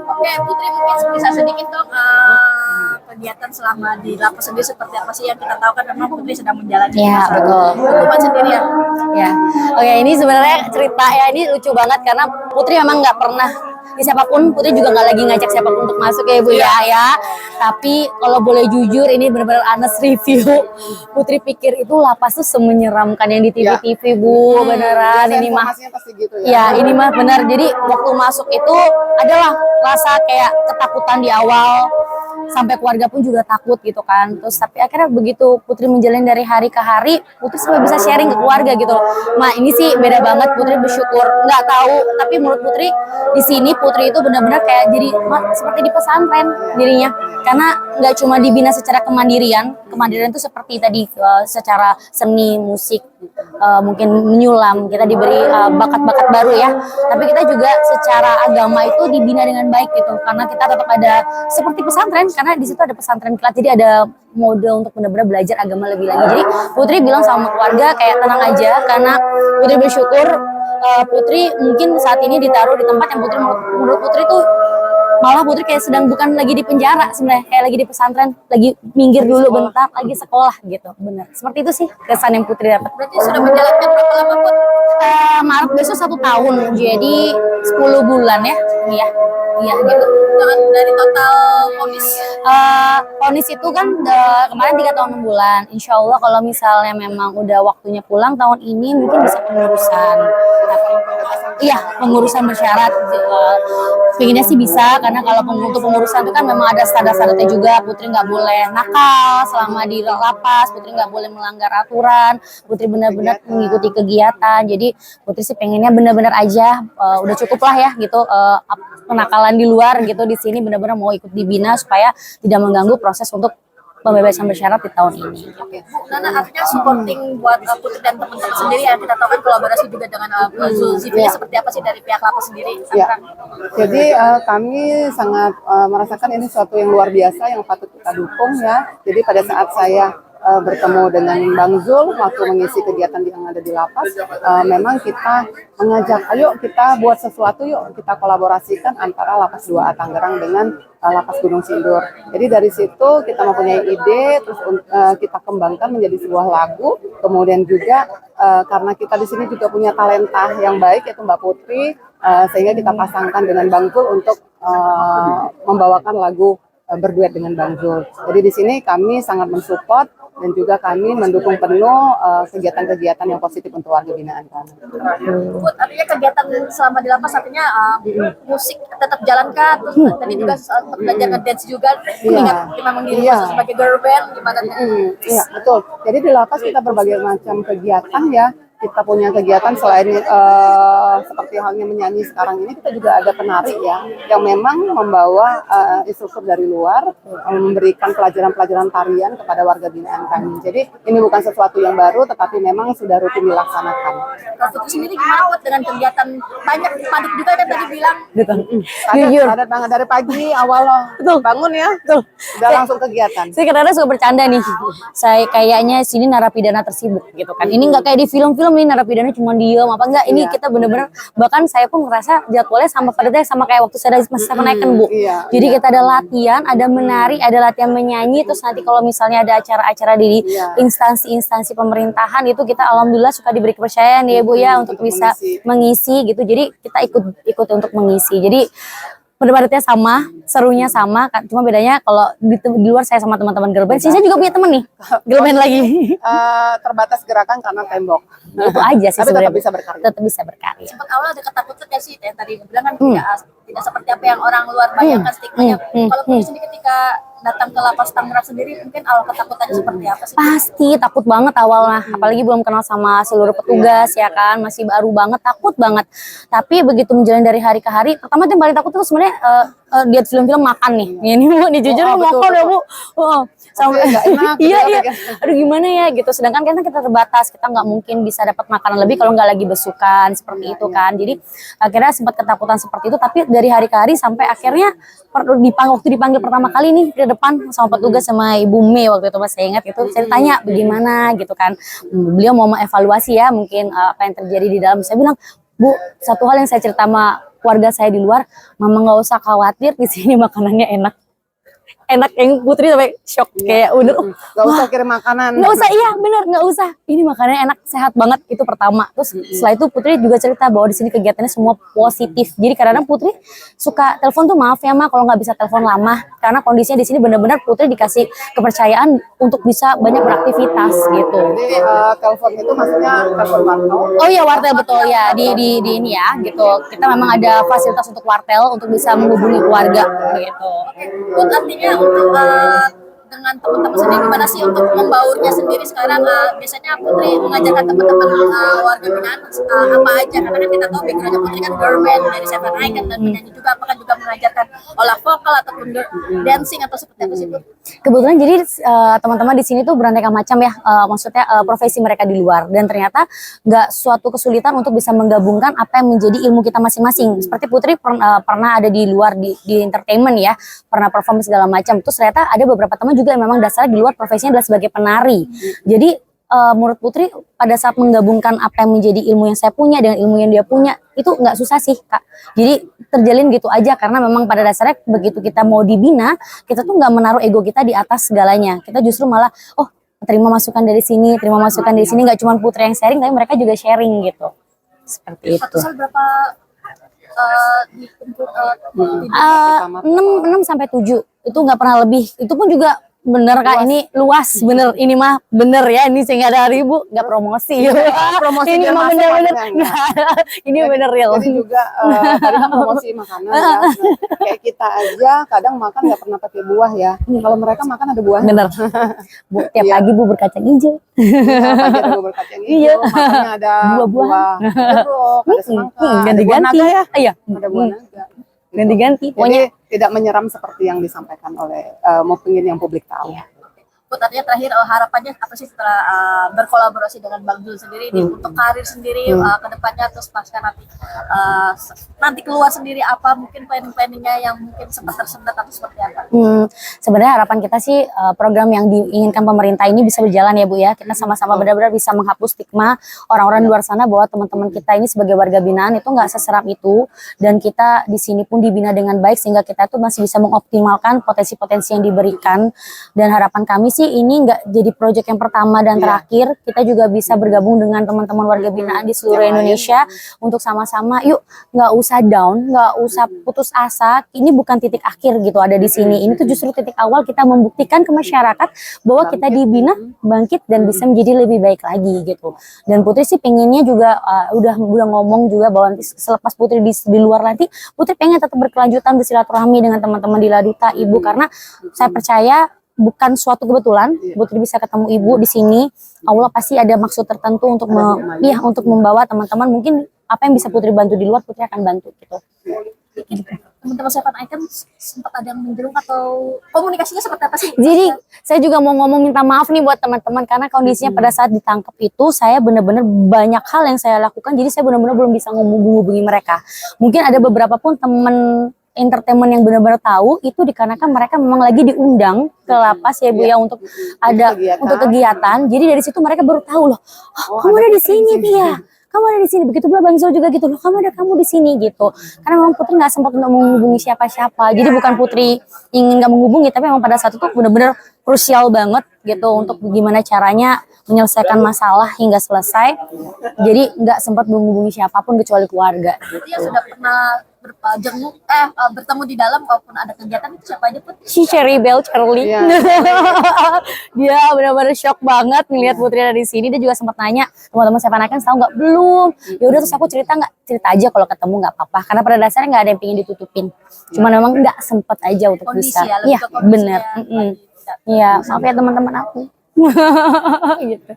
Oke, Putri mungkin bisa sedikit dong kegiatan selama di lapas sendiri seperti apa sih, yang kita tahu kan memang Putri sedang menjalani masa hukuman sendiri ya. Ya, oke, ini sebenarnya cerita ya, ini lucu banget karena Putri memang nggak pernah siapapun, Putri juga nggak lagi ngajak siapapun untuk masuk ya Ibu ya. Tapi kalau boleh jujur, ini benar-benar honest review. Putri pikir itu lapas tuh semenyeramkan yang di TV-TV Bu, beneran. Ini mah pasti gitu ya. Ya, ini mah benar. Jadi waktu masuk itu adalah rasa kayak ketakutan di awal, sampai keluarga pun juga takut gitu kan. Terus tapi akhirnya begitu Putri menjalani dari hari ke hari, Putri sampai bisa sharing ke keluarga gitu. Nah ini sih beda banget, Putri bersyukur. Nggak tahu, tapi menurut Putri di sini Putri itu benar-benar kayak jadi seperti di pesantren dirinya. Karena nggak cuma dibina secara kemandirian itu seperti tadi secara seni, musik, mungkin menyulam, kita diberi bakat-bakat baru ya. Tapi kita juga secara agama itu dibina dengan baik gitu, karena kita tetap ada seperti pesantren, karena di situ ada pesantren kilat, jadi ada mode untuk benar-benar belajar agama lebih lagi. Jadi Putri bilang sama keluarga kayak tenang aja, karena Putri bersyukur Putri mungkin saat ini ditaruh di tempat yang Putri menurut Putri tuh malah Putri kayak sedang bukan lagi di penjara sebenarnya, kayak lagi di pesantren, lagi minggir dulu bentar, lagi sekolah gitu. Bener, seperti itu sih kesan yang Putri dapat. Berarti sudah menjalankan berapa lama Put? Maret besok 1 tahun, jadi 10 bulan ya. Iya gitu. Dari total vonis? Vonis itu kan kemarin 3 tahun 6 bulan. Insya Allah kalau misalnya memang udah waktunya pulang tahun ini mungkin bisa pengurusan. Iya, pengurusan bersyarat. Pinginnya sih bisa, karena kalau untuk pengurusan itu kan memang ada standar-standarnya juga. Putri nggak boleh nakal selama di lapas, Putri nggak boleh melanggar aturan, Putri benar-benar mengikuti kegiatan. Jadi Putri sih pengennya benar-benar aja udah cukup lah ya gitu, penakalan di luar gitu. Di sini benar-benar mau ikut dibina supaya tidak mengganggu proses untuk pembebasan bersyarat di tahun ini. Oke, Nana, artinya supporting buat Putri dan teman-teman sendiri ya. Kita tahu kan kolaborasi juga dengan Zulkifli, seperti apa sih dari pihak lapas sendiri? Ya. Jadi kami sangat merasakan ini suatu yang luar biasa yang patut kita dukung ya. Jadi pada saat saya bertemu dengan Bang Zul waktu mengisi kegiatan yang ada di lapas, memang kita mengajak, ayo kita buat sesuatu, yuk kita kolaborasikan antara Lapas 2A Tangerang dengan Lapas Gunung Sindur. Jadi dari situ kita mempunyai ide, terus kita kembangkan menjadi sebuah lagu. Kemudian juga karena kita di sini juga punya talenta yang baik, yaitu Mbak Putri, sehingga kita pasangkan dengan Bang Zul untuk membawakan lagu berduet dengan Bang Zul. Jadi di sini kami sangat mensupport dan juga kami mendukung penuh kegiatan-kegiatan yang positif untuk warga binaan kami. Artinya kegiatan selama di lapas artinya musik tetap jalankan, terus tadi juga belajar ngedance juga, ingat memang diri sebagai girl band gimana? Iya betul. Jadi di lapas kita berbagai macam kegiatan ya. Kita punya kegiatan selain seperti halnya menyanyi sekarang ini, kita juga ada penari ya, yang memang membawa instruktur dari luar memberikan pelajaran-pelajaran tarian kepada warga binaan kami. Jadi ini bukan sesuatu yang baru, tetapi memang sudah rutin dilaksanakan. Putri sendiri gimana Put dengan kegiatan banyak padat juga kan tadi bilang? Padat banget dari pagi awal bangun ya, udah langsung kegiatan. Saya kadang-kadang suka bercanda nih, saya kayaknya sini narapidana tersibuk gitu kan. Ini nggak kayak di film-film ini narapidana cuma diem apa enggak, ini kita bener-bener, bahkan saya pun ngerasa jadwalnya sama padatnya sama kayak waktu saya masih sama naikkan Bu. Jadi kita ada latihan, ada menari, ada latihan menyanyi, terus nanti kalau misalnya ada acara-acara di instansi-instansi pemerintahan itu kita alhamdulillah suka diberi kepercayaan ya Bu ya untuk bisa mengisi gitu. Jadi kita ikut untuk mengisi. Jadi pendapatannya sama, serunya sama, cuma bedanya kalau di luar saya sama teman-teman girl band, saya juga punya temen nih, girl band lagi. Terbatas gerakan karena tembok. Itu aja sih sebenarnya. Tetap bisa berkarya. Sempat awal ada ketakutan ya sih, tadi bilang kan tidak seperti apa yang orang luar bayangkan stigmanya. Kalau Putri sendiri ketika datang ke lapas Tangerang sendiri, mungkin awal ketakutannya seperti apa sih? Pasti takut banget awalnya, apalagi belum kenal sama seluruh petugas ya kan, masih baru banget, takut banget. Tapi begitu menjalani dari hari ke hari, pertama yang paling takut itu sebenarnya lihat film-film makan nih. Ini Bu, jujur makan ya Bu. Sampai enak. Iya. Aduh gimana ya gitu. Sedangkan kan kita terbatas, kita nggak mungkin bisa dapat makanan lebih kalau nggak lagi besukan seperti itu kan. Jadi akhirnya sempat ketakutan seperti itu. Tapi dari hari ke hari sampai akhirnya waktu dipanggil pertama kali nih ke depan sama petugas sama Ibu Mei waktu itu, saya ingat itu, saya tanya bagaimana gitu kan. Beliau mau mengevaluasi ya mungkin apa yang terjadi di dalam. Saya bilang Bu, satu hal yang saya cerita sama keluarga saya di luar, Mama nggak usah khawatir, di sini makanannya enak. Enak, yang Putri sampai shock kayak udah Gak usah kirim makanan. nggak usah, iya bener nggak usah, ini makanannya enak, sehat banget, itu pertama. Terus setelah itu Putri juga cerita bahwa di sini kegiatannya semua positif. Jadi kadang Putri suka telepon tuh, maaf ya Ma kalau nggak bisa telepon lama, karena kondisinya di sini bener-bener Putri dikasih kepercayaan untuk bisa banyak beraktivitas gitu. Jadi telepon itu maksudnya telepon wartel. Oh iya, wartel, betul ya, di ini ya gitu. Kita memang ada fasilitas untuk wartel untuk bisa menghubungi keluarga gitu. Put, artinya untuk dengan teman-teman sendiri gimana sih untuk membaurnya sendiri sekarang, biasanya Putri mengajarkan teman-teman warga binaan apa aja, karena kan kita tahu backgroundnya Putri kan girl band dari Seven Icon dan penyanyi juga, apakah juga mengajarkan olah vokal ataupun dancing atau seperti apa sih, Put? Kebetulan jadi teman-teman di sini tuh beraneka macam ya, maksudnya profesi mereka di luar, dan ternyata nggak suatu kesulitan untuk bisa menggabungkan apa yang menjadi ilmu kita masing-masing. Seperti Putri pernah ada di luar di entertainment ya, pernah perform segala macam. Terus ternyata ada beberapa teman juga yang memang dasarnya di luar profesinya adalah sebagai penari. Jadi menurut Putri pada saat menggabungkan apa yang menjadi ilmu yang saya punya dengan ilmu yang dia punya, itu nggak susah sih Kak. Jadi terjalin gitu aja, karena memang pada dasarnya begitu kita mau dibina, kita tuh nggak menaruh ego kita di atas segalanya. Kita justru malah terima masukan dari sini, terima masukan dari sini. Nggak cuma Putri yang sharing, tapi mereka juga sharing gitu. Seperti itu. Satu sal berapa dikumpul 6 sampai 7 itu nggak pernah lebih. Itu pun juga bener Kak, ini luas bener, ini mah bener ya, ini saya nggak ada ribu, nggak promosi. Promosi ini biar mah masuk bener-bener. maksudnya. Ini bener real. Jadi juga tadi kan promosi makanan ya. Nah, kayak kita aja kadang makan nggak pernah pakai buah ya. Kalau mereka makan ada buahnya. Bener. Bu, tiap Iya. pagi bubur kacang hijau. Iya, pagi ada bubur kacang Iya. hijau, makannya ada Buah-buahan. buah jeruk, ada semangka, ada buah Ganti-ganti naga ya. Iya. Ada buah naga. Ganti-ganti. Jadi Pokoknya tidak menyeram seperti yang disampaikan oleh mau pengen yang publik tahu. Put, artinya terakhir harapannya apa sih setelah berkolaborasi dengan Bang Jul sendiri untuk karir sendiri ke depannya, terus pasca nanti keluar sendiri, apa mungkin planning-planningnya yang mungkin sempat tersendat atau seperti apa? Sebenarnya harapan kita sih program yang diinginkan pemerintah ini bisa berjalan ya Bu ya. Kita sama-sama benar-benar bisa menghapus stigma orang-orang di luar sana bahwa teman-teman kita ini sebagai warga binaan itu nggak seseram itu, dan kita di sini pun dibina dengan baik sehingga kita tuh masih bisa mengoptimalkan potensi-potensi yang diberikan. Dan harapan kami sih ini nggak jadi proyek yang pertama dan terakhir, kita juga bisa bergabung dengan teman-teman warga binaan di seluruh Indonesia untuk sama-sama yuk nggak usah down, nggak usah putus asa. Ini bukan titik akhir gitu ada di sini. Ini tuh justru titik awal kita membuktikan ke masyarakat bahwa kita dibina, bangkit dan bisa menjadi lebih baik lagi gitu. Dan Putri sih pengennya juga udah ngomong juga bahwa nanti selepas Putri di luar nanti, Putri pengen tetap berkelanjutan bersilaturahmi dengan teman-teman di Laduta Ibu, karena saya percaya bukan suatu kebetulan Putri bisa ketemu Ibu di sini. Allah pasti ada maksud tertentu untuk untuk membawa teman-teman, mungkin apa yang bisa Putri bantu di luar, Putri akan bantu gitu. Teman-teman Seven Icon sempat ada yang menjelung atau komunikasinya seperti apa sih? Jadi saya juga mau ngomong minta maaf nih buat teman-teman, karena kondisinya pada saat ditangkap itu saya benar-benar banyak hal yang saya lakukan, jadi saya benar-benar belum bisa menghubungi mereka. Mungkin ada beberapa pun teman entertainment yang benar-benar tahu itu dikarenakan mereka memang lagi diundang ke lapas ya Bu ya, untuk ada untuk kegiatan. Jadi dari situ mereka baru tahu loh, kamu ada di sini Tia, kamu ada di sini. Begitu pula Bang Zul juga gitu loh, kamu di sini gitu. Karena memang Putri nggak sempat untuk menghubungi siapa-siapa. Jadi bukan Putri ingin nggak menghubungi, tapi memang pada saat itu benar-benar krusial banget gitu untuk gimana caranya menyelesaikan masalah hingga selesai. Jadi nggak sempat menghubungi siapapun kecuali keluarga. Jadi yang sudah pernah bertemu di dalam kalaupun ada kegiatan itu siapa aja Put? Si Cherry Bell Charlie. Iya. Dia benar-benar shock banget ngelihat Putri ada di sini. Dia juga sempat nanya, teman-teman Seven Icon tahu nggak? Belum. Ya udah, terus aku cerita aja kalau ketemu nggak apa-apa. Karena pada dasarnya nggak ada yang pengen ditutupin. Cuman memang nggak sempat aja untuk Kondisi bisa. ya, lebih Iya, ke kondisi bener. ya. Iya, maaf ya teman-teman aku. Gitu.